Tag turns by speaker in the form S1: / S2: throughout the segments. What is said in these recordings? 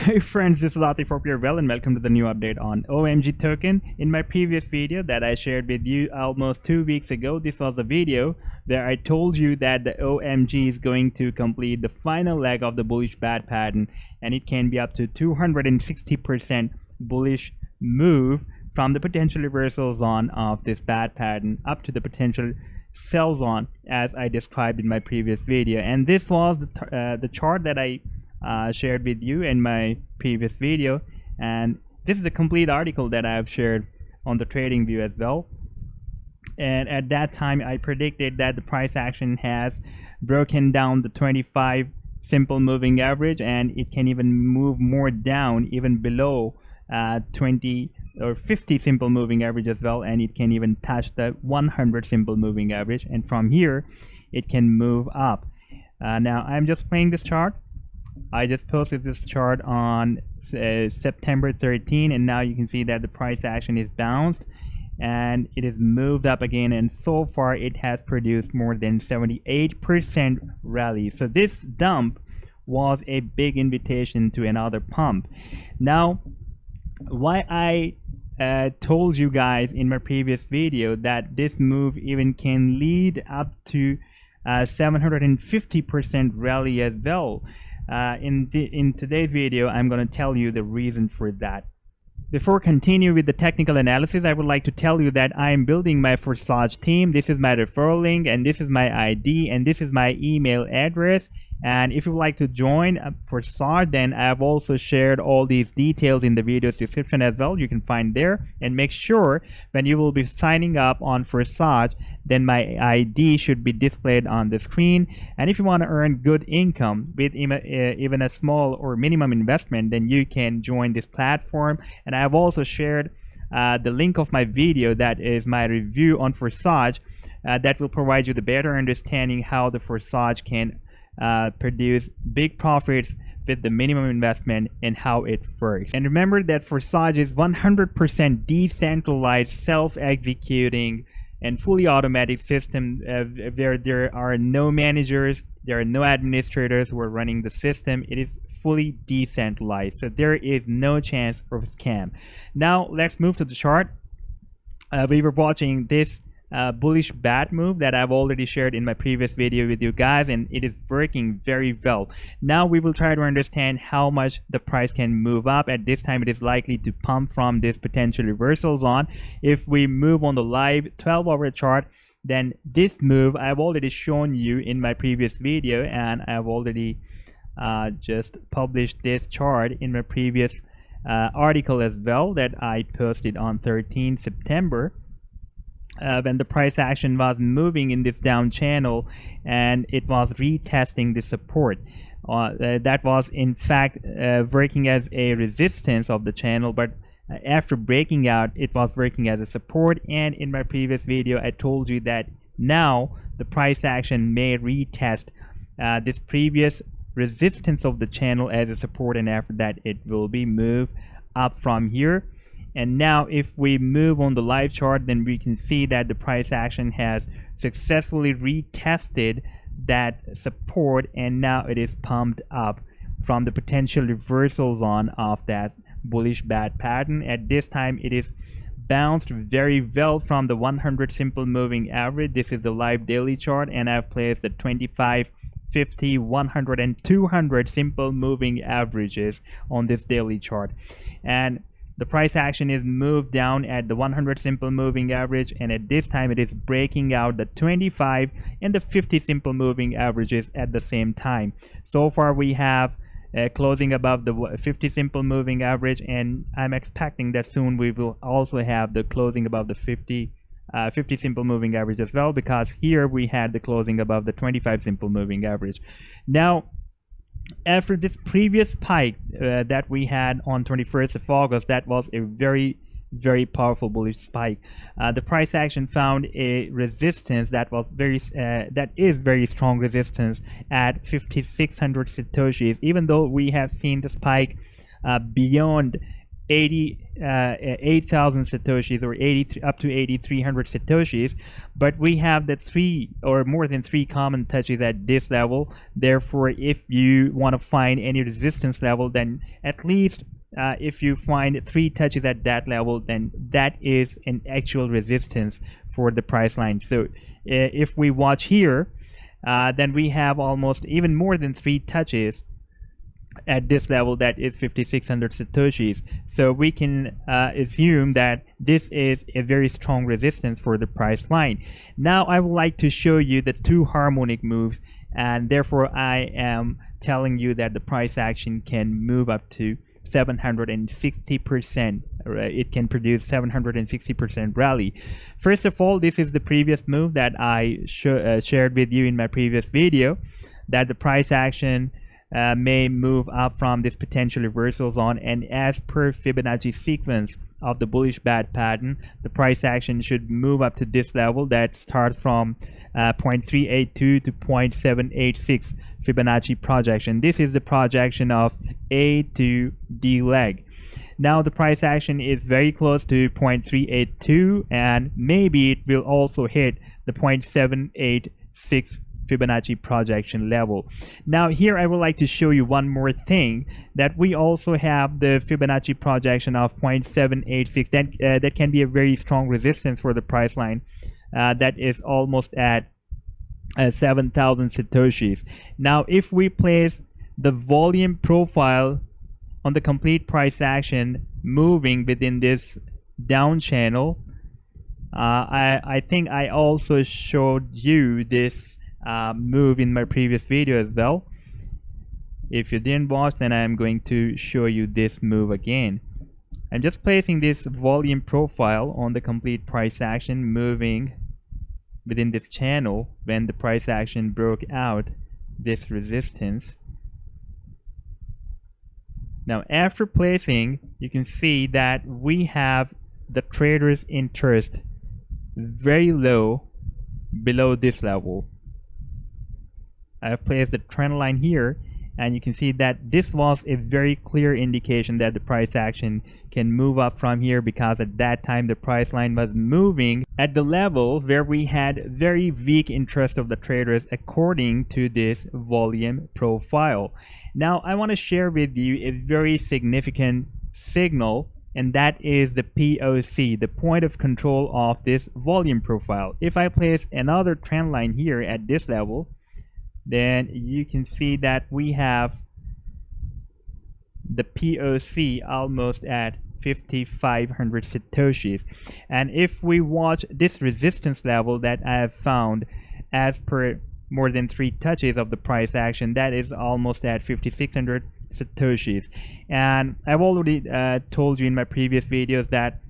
S1: Hey friends, this is Atif. Hope you're well and welcome to the new update on OMG token. In my previous video that I shared with you almost 2 weeks ago, this was the video where I told you that the OMG is going to complete the final leg of the bullish bat pattern, and it can be up to 260% bullish move from the potential reversal zone of this bat pattern up to the potential sell zone as I described in my previous video. And this was the chart that I shared with you in my previous video, and this is a complete article that I have shared on the TradingView as well. And at that time I predicted that the price action has broken down the 25 simple moving average, and it can even move more down, even below 20 or 50 simple moving average as well, and it can even touch the 100 simple moving average, and from here it can move up. Now I'm just playing this chart. I just posted this chart on September 13, and now you can see that the price action is bounced and it is moved up again, and so far it has produced more than 78% rally. So this dump was a big invitation to another pump. Now why I told you guys in my previous video that this move even can lead up to 750% rally as well. In today's video, I'm going to tell you the reason for that. Before continuing with the technical analysis, I would like to tell you that I am building my Forsage team. This is my referral link, and this is my ID, and this is my email address. And if you would like to join Forsage, then I have also shared all these details in the video's description as well. You can find there, and make sure when you will be signing up on Forsage, then my ID should be displayed on the screen. And if you want to earn good income with even a small or minimum investment, then you can join this platform. And I have also shared the link of my video that is my review on Forsage that will provide you the better understanding how the Forsage can produce big profits with the minimum investment and how it works. And remember that Forsage is 100% decentralized, self-executing and fully automatic system where there are no managers, there are no administrators who are running the system. It is fully decentralized, so there is no chance for scam. Now let's move to the chart. We were watching this bullish bat move that I've already shared in my previous video with you guys, and it is working very well. Now we will try to understand how much the price can move up. At this time it is likely to pump from this potential reversal zone. If we move on the live 12-hour chart, then this move I've already shown you in my previous video, and I've already just published this chart in my previous article as well that I posted on 13 September. When the price action was moving in this down channel and it was retesting the support that was in fact working as a resistance of the channel, but after breaking out it was working as a support. And in my previous video I told you that now the price action may retest this previous resistance of the channel as a support, and after that it will be moved up from here. And now if we move on the live chart, then we can see that the price action has successfully retested that support, and now it is pumped up from the potential reversal zone of that bullish bat pattern. At this time it is bounced very well from the 100 simple moving average. This is the live daily chart, and I've placed the 25, 50, 100 and 200 simple moving averages on this daily chart. And the price action is moved down at the 100 simple moving average, and at this time it is breaking out the 25 and the 50 simple moving averages at the same time. So far we have closing above the 50 simple moving average, and I'm expecting that soon we will also have the closing above the 50 simple moving average as well, because here we had the closing above the 25 simple moving average. Now after this previous spike that we had on 21st of August, that was a very powerful bullish spike. The price action found a resistance that was very strong resistance at 5,600 satoshis. Even though we have seen the spike beyond 8,000 satoshis, or up to 8,300 satoshis, but we have the 3 or more than 3 common touches at this level. Therefore, if you want to find any resistance level, then at least if you find 3 touches at that level, then that is an actual resistance for the price line. So if we watch here, then we have almost even more than 3 touches at this level, that is 5,600 satoshis. So we can assume that this is a very strong resistance for the price line. Now I would like to show you the 2 harmonic moves, and therefore I am telling you that the price action can move up to 760%. It can produce 760% rally. First of all, this is the previous move that I shared with you in my previous video, that the price action may move up from this potential reversal zone, and as per Fibonacci sequence of the bullish band pattern, the price action should move up to this level that starts from 0.382 to 0.786 Fibonacci projection. This is the projection of A to D leg. Now the price action is very close to 0.382, and maybe it will also hit the 0.786 Fibonacci projection level. Now here I would like to show you one more thing, that we also have the Fibonacci projection of 0.786 that can be a very strong resistance for the price line, that is almost at 7,000 satoshis. Now if we place the volume profile on the complete price action moving within this down channel, I think I also showed you this move in my previous video as well. If you didn't watch, then I'm going to show you this move again. I'm just placing this volume profile on the complete price action moving within this channel when the price action broke out this resistance. Now after placing, you can see that we have the trader's interest very low below this level. I've placed the trend line here, and you can see that this was a very clear indication that the price action can move up from here, because at that time the price line was moving at the level where we had very weak interest of the traders according to this volume profile. Now I want to share with you a very significant signal, and that is the POC, the point of control of this volume profile. If I place another trend line here at this level, then you can see that we have the POC almost at 5,500 satoshis. And if we watch this resistance level that I have found as per more than 3 touches of the price action, that is almost at 5,600 satoshis. And I've already told you in my previous videos that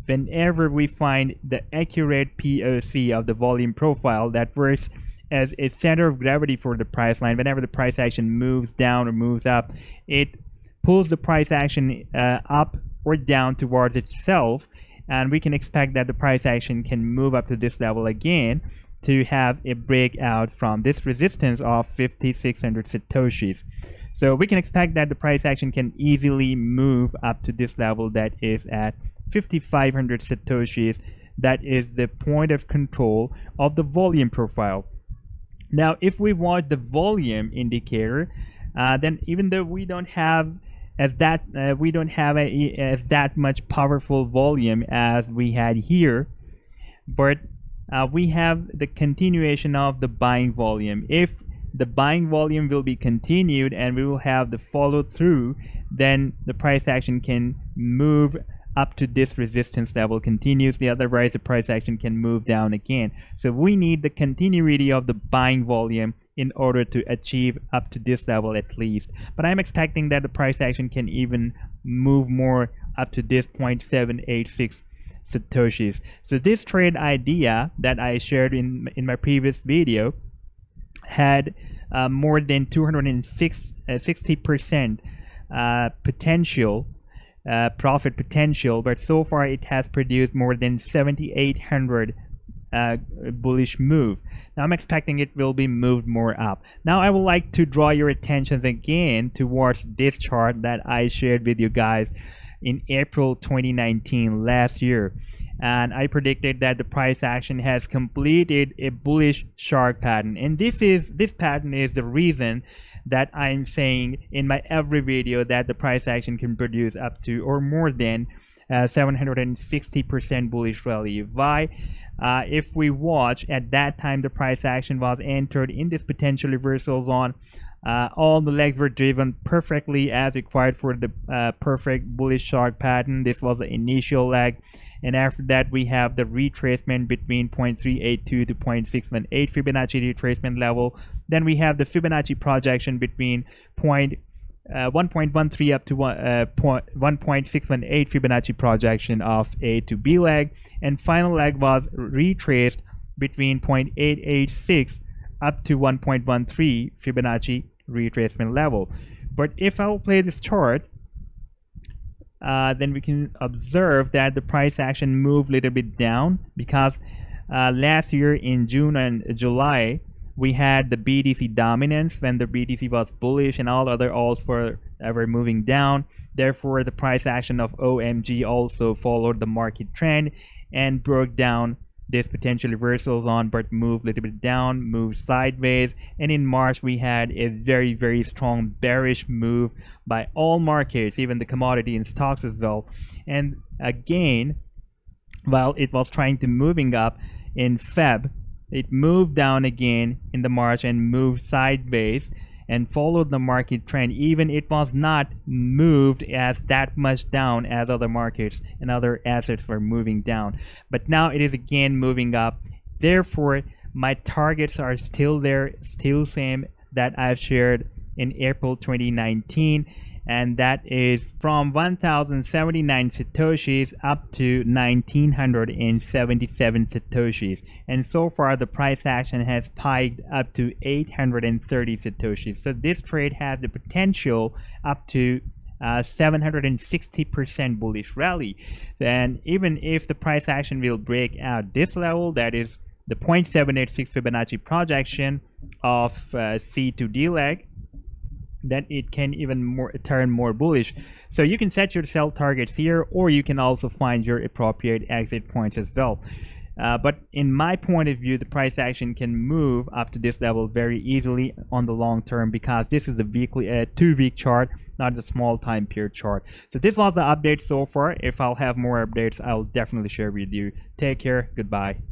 S1: whenever we find the accurate POC of the volume profile that works as a center of gravity for the price line, whenever the price action moves down or moves up, it pulls the price action up or down towards itself, and we can expect that the price action can move up to this level again to have a breakout from this resistance of 5,600 satoshis. So we can expect that the price action can easily move up to this level that is at 5,500 satoshis. That is the point of control of the volume profile. Now if we watch the volume indicator, then even though we don't have as that much powerful volume as we had here, but we have the continuation of the buying volume. If the buying volume will be continued and we will have the follow through, then the price action can move up to this resistance level continuously, otherwise the price action can move down again. So we need the continuity of the buying volume in order to achieve up to this level at least. But I'm expecting that the price action can even move more up to this 0.786 satoshis. So this trade idea that I shared in my previous video had more than 260% potential, profit potential, but so far it has produced more than 7,800 bullish move. Now I'm expecting it will be moved more up. Now I would like to draw your attention again towards this chart that I shared with you guys in April 2019 last year, and I predicted that the price action has completed a bullish shark pattern, and this pattern is the reason that I'm saying in my every video that the price action can produce up to or more than 760% bullish rally. Why? If we watch at that time, the price action was entered in this potential reversal zone. All the legs were driven perfectly as required for the perfect bullish shark pattern. This was the initial leg, and after that we have the retracement between 0.382 to 0.618 Fibonacci retracement level. Then we have the Fibonacci projection between 1.13 up to 1.618 Fibonacci projection of A to B leg, and final leg was retraced between 0.886 up to 1.13 Fibonacci retracement level. But if I'll play this chart, then we can observe that the price action moved a little bit down, because last year in June and July we had the BTC dominance when the BTC was bullish and all other alts were moving down. Therefore, the price action of OMG also followed the market trend and broke down this potential reversals on, but moved a little bit down, moved sideways. And in March we had a very, very strong bearish move by all markets, even the commodity and stocks as well. And again, while it was trying to moving up in Feb, it moved down again in the March and moved sideways and followed the market trend. Even it was not moved as that much down as other markets and other assets were moving down, but now it is again moving up. Therefore, my targets are still there, still same that I've shared in April 2019, and that is from 1079 satoshis up to 1977 satoshis. And so far the price action has spiked up to 830 satoshis. So this trade has the potential up to 760% bullish rally. And even if the price action will break out this level, that is the 0.786 Fibonacci projection of C to D leg, then it can even turn more bullish. So you can set your sell targets here, or you can also find your appropriate exit points as well. But in my point of view, the price action can move up to this level very easily on the long term, because this is the weekly 2-week chart, not the small time period chart. So this was the update so far. If I'll have more updates, I'll definitely share with you. Take care. Goodbye.